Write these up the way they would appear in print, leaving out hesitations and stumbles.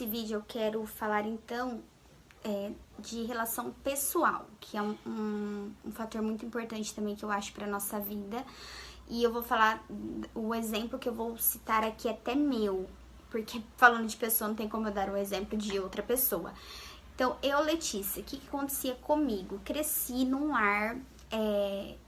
nesse vídeo eu quero falar então de relação pessoal, que é um fator muito importante também que eu acho para nossa vida. E eu vou falar, o exemplo que eu vou citar aqui é até meu, porque falando de pessoa não tem como eu dar um exemplo de outra pessoa. Então, Letícia, o que acontecia comigo? Cresci num lar,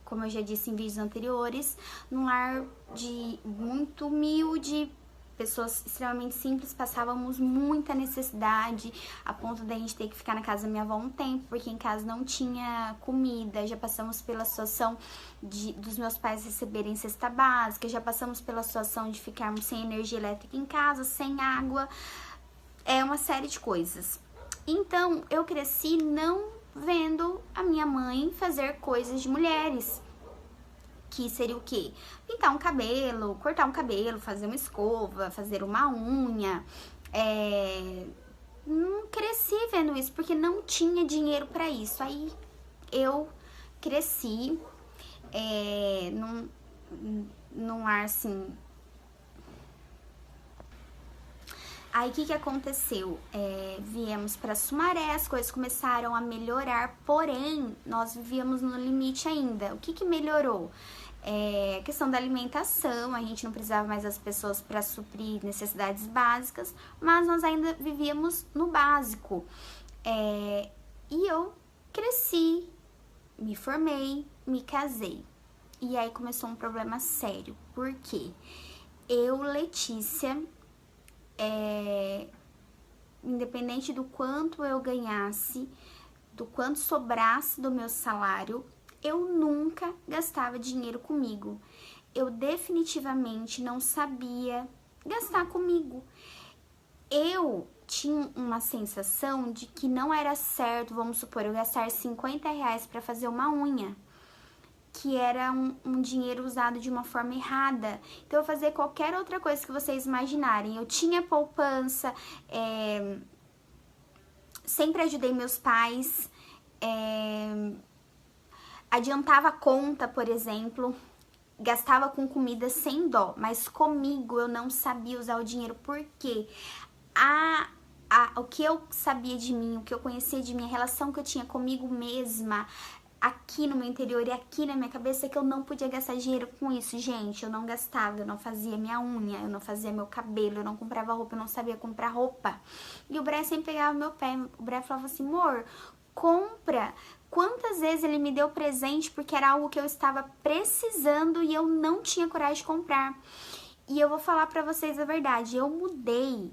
como eu já disse em vídeos anteriores, num lar de muito humilde, pessoas extremamente simples, passávamos muita necessidade, a ponto da gente ter que ficar na casa da minha avó um tempo, porque em casa não tinha comida. Já passamos pela situação dos meus pais receberem cesta básica, já passamos pela situação de ficarmos sem energia elétrica em casa, sem água, uma série de coisas. Então, eu cresci não vendo a minha mãe fazer coisas de mulheres, que seria o quê? Pintar um cabelo, cortar um cabelo, fazer uma escova, fazer uma unha. Não cresci vendo isso, porque não tinha dinheiro pra isso. Aí eu cresci num ar assim. Aí, o que aconteceu? Viemos para Sumaré, as coisas começaram a melhorar, porém, nós vivíamos no limite ainda. O que melhorou? A questão da alimentação, a gente não precisava mais das pessoas para suprir necessidades básicas, mas nós ainda vivíamos no básico. E eu cresci, me formei, me casei. E aí começou um problema sério. Por quê? Eu, Letícia, independente do quanto eu ganhasse, do quanto sobrasse do meu salário, eu nunca gastava dinheiro comigo. Eu definitivamente não sabia gastar comigo. Eu tinha uma sensação de que não era certo, vamos supor, eu gastar R$50 para fazer uma unha, que era um dinheiro usado de uma forma errada. Então, eu fazia qualquer outra coisa que vocês imaginarem. Eu tinha poupança, sempre ajudei meus pais, adiantava a conta, por exemplo, gastava com comida sem dó, mas comigo eu não sabia usar o dinheiro, porque o que eu sabia de mim, o que eu conhecia de mim, a relação que eu tinha comigo mesma, aqui no meu interior e aqui na minha cabeça, é que eu não podia gastar dinheiro com isso, gente. Eu não gastava, eu não fazia minha unha, eu não fazia meu cabelo, eu não comprava roupa, eu não sabia comprar roupa. E o Bré sempre pegava meu pé, o Bré falava assim, amor, compra. Quantas vezes ele me deu presente porque era algo que eu estava precisando e eu não tinha coragem de comprar. E eu vou falar pra vocês a verdade, eu mudei,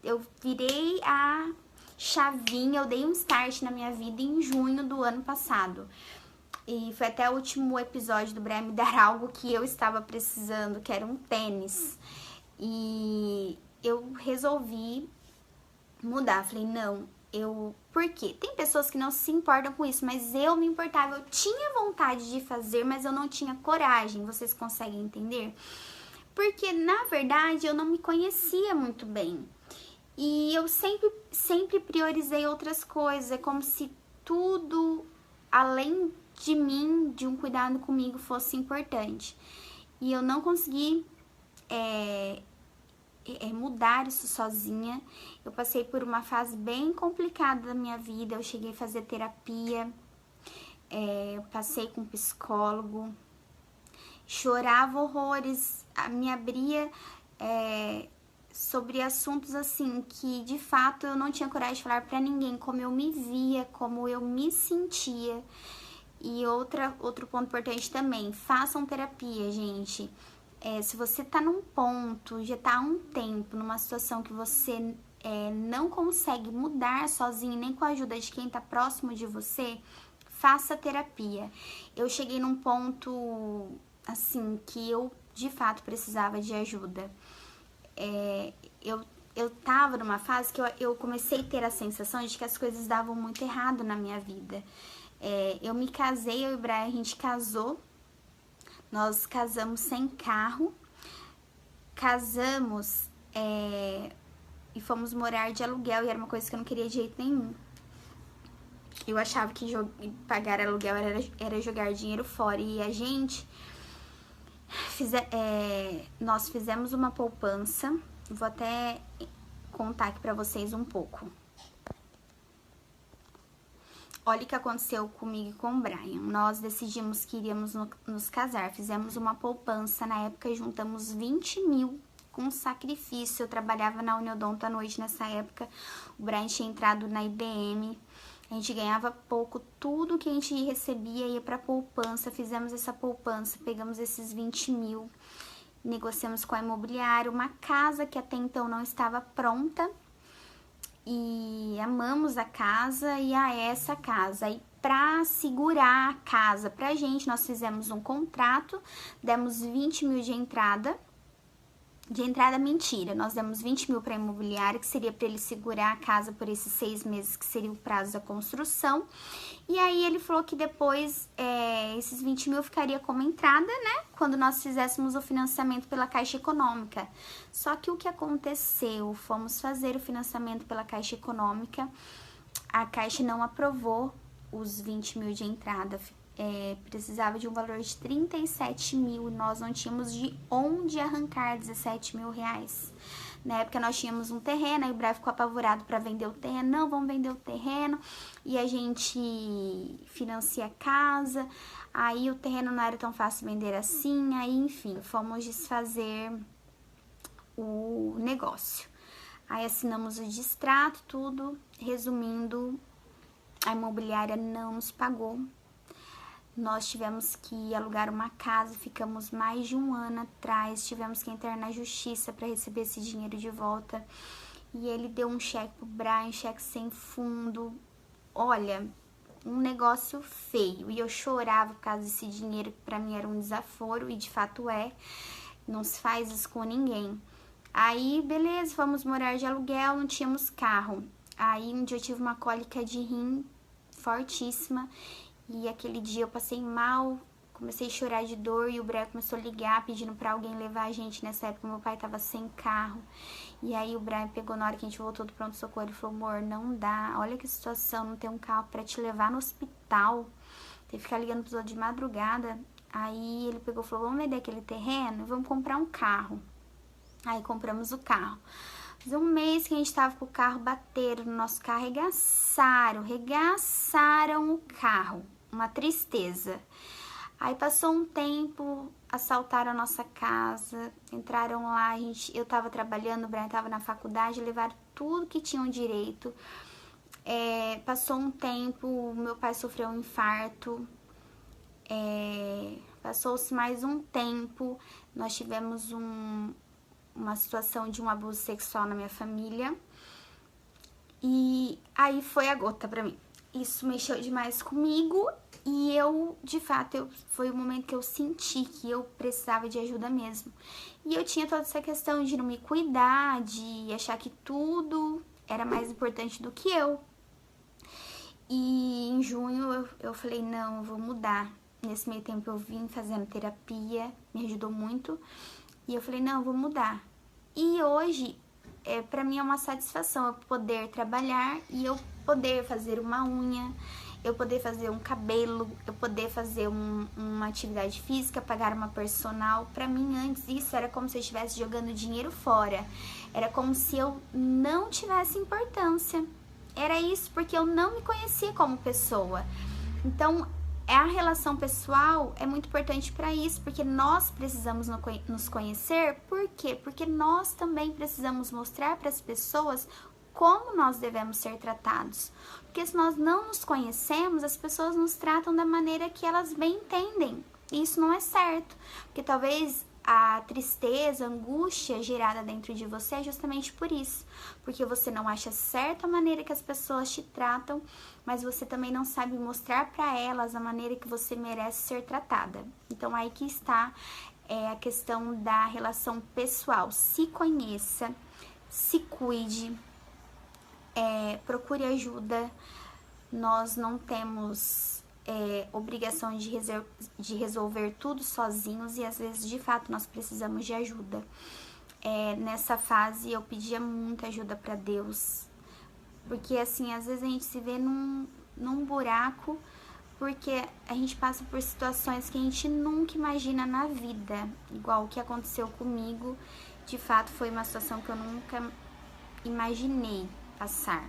eu virei a chavinha, eu dei um start na minha vida em junho do ano passado. E foi até o último episódio do Bré me dar algo que eu estava precisando, que era um tênis. E eu resolvi mudar, falei, não, por quê? Tem pessoas que não se importam com isso, mas eu me importava, eu tinha vontade de fazer, mas eu não tinha coragem, vocês conseguem entender? Porque, na verdade, eu não me conhecia muito bem. E eu sempre priorizei outras coisas, é como se tudo, além de mim, de um cuidado comigo, fosse importante. E eu não consegui mudar isso sozinha. Eu passei por uma fase bem complicada da minha vida, eu cheguei a fazer terapia, eu passei com um psicólogo, chorava horrores, me abria sobre assuntos assim que de fato eu não tinha coragem de falar pra ninguém, como eu me via, como eu me sentia. E outro ponto importante também, façam terapia, gente. Se você tá num ponto, já tá há um tempo, numa situação que você não consegue mudar sozinho, nem com a ajuda de quem tá próximo de você, faça terapia. Eu cheguei num ponto, assim, que eu de fato precisava de ajuda. Eu tava numa fase que eu comecei a ter a sensação de que as coisas davam muito errado na minha vida. Eu me casei, eu e o Brian, a gente casou. Nós casamos sem carro, casamos e fomos morar de aluguel, e era uma coisa que eu não queria de jeito nenhum. Eu achava que pagar aluguel era jogar dinheiro fora, e a gente, nós fizemos uma poupança, Vou até contar aqui pra vocês um pouco. Olha o que aconteceu comigo e com o Brian. Nós decidimos que iríamos nos casar. Fizemos uma poupança. Na época, juntamos 20 mil com sacrifício. Eu trabalhava na Uniodonto à noite nessa época. O Brian tinha entrado na IBM. A gente ganhava pouco. Tudo que a gente recebia ia pra poupança. Fizemos essa poupança. Pegamos esses 20 mil. Negociamos com a imobiliária. Uma casa que até então não estava pronta. E amamos a casa e a essa casa. E para segurar a casa pra gente, nós fizemos um contrato, demos 20 mil de entrada. De entrada, mentira, nós demos 20 mil para a imobiliária, que seria para ele segurar a casa por esses 6 meses, que seria o prazo da construção. E aí ele falou que depois esses 20 mil ficaria como entrada, né? Quando nós fizéssemos o financiamento pela Caixa Econômica. Só que o que aconteceu? Fomos fazer o financiamento pela Caixa Econômica, a Caixa não aprovou os 20 mil de entrada, precisava de um valor de 37 mil, nós não tínhamos de onde arrancar 17 mil reais. Na época nós tínhamos um terreno, aí o Brian ficou apavorado para vender o terreno, não, vamos vender o terreno, e a gente financia a casa, aí o terreno não era tão fácil vender assim, aí enfim, fomos desfazer o negócio. Aí assinamos o distrato, tudo, resumindo, a imobiliária não nos pagou. Nós tivemos que alugar uma casa, ficamos mais de um ano atrás, tivemos que entrar na justiça para receber esse dinheiro de volta. E ele deu um cheque pro Brian, cheque sem fundo. Olha, um negócio feio. E eu chorava por causa desse dinheiro, que pra mim era um desaforo, e de fato é. Não se faz isso com ninguém. Aí, beleza, fomos morar de aluguel, não tínhamos carro. Aí, um dia eu tive uma cólica de rim fortíssima. E aquele dia eu passei mal, comecei a chorar de dor e o Brian começou a ligar pedindo pra alguém levar a gente. Nessa época meu pai tava sem carro. E aí o Brian pegou, na hora que a gente voltou do pronto-socorro, ele falou: amor, não dá, olha que situação, não tem um carro pra te levar no hospital. Tem que ficar ligando pros outros de madrugada. Aí ele pegou e falou: vamos vender aquele terreno e vamos comprar um carro. Aí compramos o carro. Fazia um mês que a gente tava com o carro, bateram no nosso carro, regaçaram o carro. Uma tristeza. Aí passou um tempo, assaltaram a nossa casa, entraram lá, eu tava trabalhando, o Brian tava na faculdade, levaram tudo que tinham direito. Passou um tempo, meu pai sofreu um infarto. Passou-se mais um tempo, nós tivemos uma situação de um abuso sexual na minha família. E aí foi a gota pra mim. Isso mexeu demais comigo e eu, de fato, foi o momento que eu senti que eu precisava de ajuda mesmo. E eu tinha toda essa questão de não me cuidar, de achar que tudo era mais importante do que eu. E em junho eu falei, não, eu vou mudar. Nesse meio tempo eu vim fazendo terapia, me ajudou muito. E eu falei, não, eu vou mudar. E hoje, pra mim é uma satisfação eu poder trabalhar e eu poder fazer uma unha, eu poder fazer um cabelo, eu poder fazer uma atividade física, pagar uma personal. Pra mim, antes, isso era como se eu estivesse jogando dinheiro fora. Era como se eu não tivesse importância. Era isso, porque eu não me conhecia como pessoa. Então, a relação pessoal é muito importante para isso, porque nós precisamos nos conhecer. Por quê? Porque nós também precisamos mostrar para as pessoas como nós devemos ser tratados. Porque se nós não nos conhecemos, as pessoas nos tratam da maneira que elas bem entendem. E isso não é certo, porque talvez a tristeza, a angústia gerada dentro de você é justamente por isso. Porque você não acha certa a maneira que as pessoas te tratam, mas você também não sabe mostrar para elas a maneira que você merece ser tratada. Então aí que está a questão da relação pessoal. Se conheça, se cuide, procure ajuda. Nós não temos obrigação de resolver tudo sozinhos e às vezes de fato nós precisamos de ajuda. Nessa fase eu pedia muita ajuda para Deus, porque assim, às vezes a gente se vê num buraco, porque a gente passa por situações que a gente nunca imagina na vida, igual o que aconteceu comigo. de fato foi uma situação que eu nunca imaginei passar.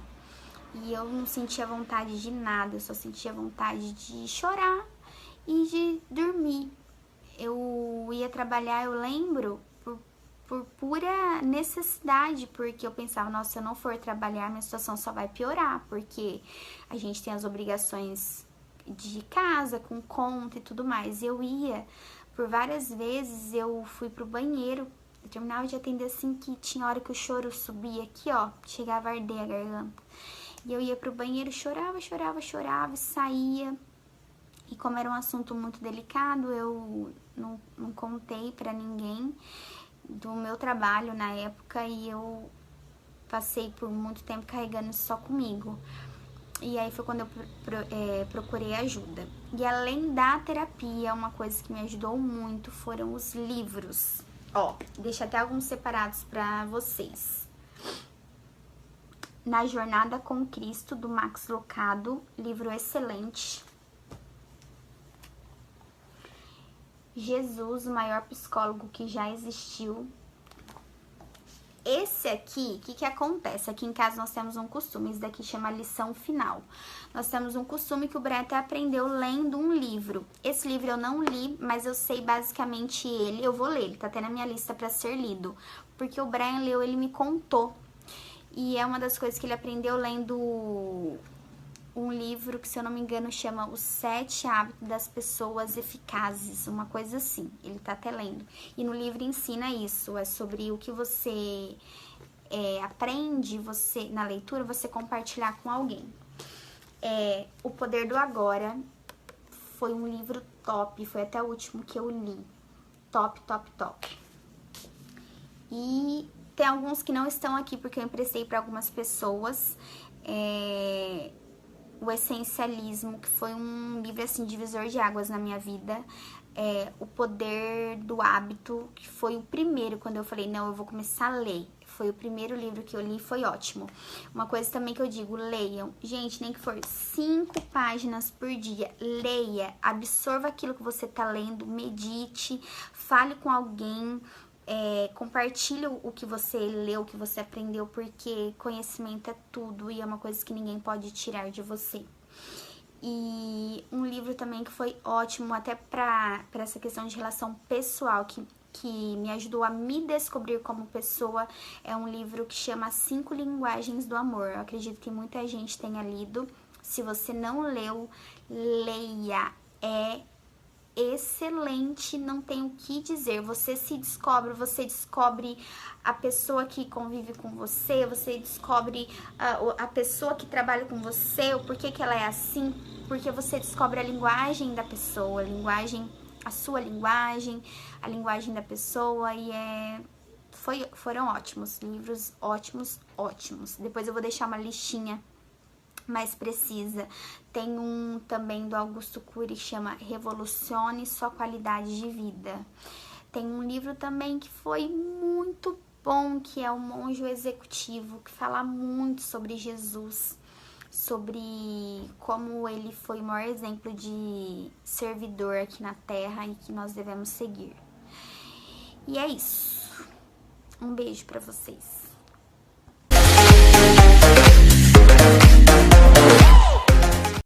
E eu não sentia vontade de nada, eu só sentia vontade de chorar e de dormir. Eu ia trabalhar, eu lembro, por pura necessidade, porque eu pensava, nossa, se eu não for trabalhar, minha situação só vai piorar, porque a gente tem as obrigações de casa, com conta e tudo mais. Eu ia, por várias vezes, eu fui pro banheiro, eu terminava de atender assim, que tinha hora que o choro subia aqui, ó, chegava a arder a garganta. E eu ia pro banheiro, chorava e saía. E como era um assunto muito delicado, eu não contei pra ninguém do meu trabalho na época, e eu passei por muito tempo carregando isso só comigo. E aí foi quando eu procurei ajuda. E além da terapia, uma coisa que me ajudou muito foram os livros. Ó, deixa até alguns separados pra vocês. Na Jornada com Cristo, do Max Lucado, livro excelente. Jesus, o maior psicólogo que já existiu. Esse aqui, o que acontece? Aqui em casa nós temos um costume, esse daqui chama Lição Final. Nós temos um costume que o Brian até aprendeu lendo um livro. Esse livro eu não li, mas eu sei basicamente ele, eu vou ler, ele tá até na minha lista para ser lido. Porque o Brian leu, ele me contou. E é uma das coisas que ele aprendeu lendo um livro que, se eu não me engano, chama Os 7 Hábitos das Pessoas Eficazes, uma coisa assim. Ele tá até lendo. E no livro ensina isso, é sobre o que você aprende, você na leitura, você compartilhar com alguém. O Poder do Agora foi um livro top, foi até o último que eu li. Top, top, top. E tem alguns que não estão aqui porque eu emprestei para algumas pessoas. O Essencialismo, que foi um livro assim divisor de águas na minha vida. O Poder do Hábito, que foi o primeiro, quando eu falei, não, eu vou começar a ler. Foi o primeiro livro que eu li, foi ótimo. Uma coisa também que eu digo, leiam. Gente, nem que for 5 páginas por dia, leia, absorva aquilo que você tá lendo, medite, fale com alguém, compartilhe o que você leu, o que você aprendeu, porque conhecimento é tudo e é uma coisa que ninguém pode tirar de você. E um livro também que foi ótimo até para essa questão de relação pessoal, que me ajudou a me descobrir como pessoa, é um livro que chama 5 Linguagens do Amor. Eu acredito que muita gente tenha lido. Se você não leu, leia. É excelente, não tem o que dizer. Você descobre a pessoa que convive com você, você descobre a pessoa que trabalha com você, o porquê que ela é assim, porque você descobre a linguagem da pessoa, a sua linguagem, a linguagem da pessoa, e foram ótimos, livros ótimos. Depois eu vou deixar uma listinha mais precisa. Tem um também do Augusto Cury que chama Revolucione Sua Qualidade de Vida. Tem um livro também que foi muito bom, que é O Monge Executivo, que fala muito sobre Jesus, sobre como ele foi o maior exemplo de servidor aqui na Terra e que nós devemos seguir. E é isso. Um beijo pra vocês.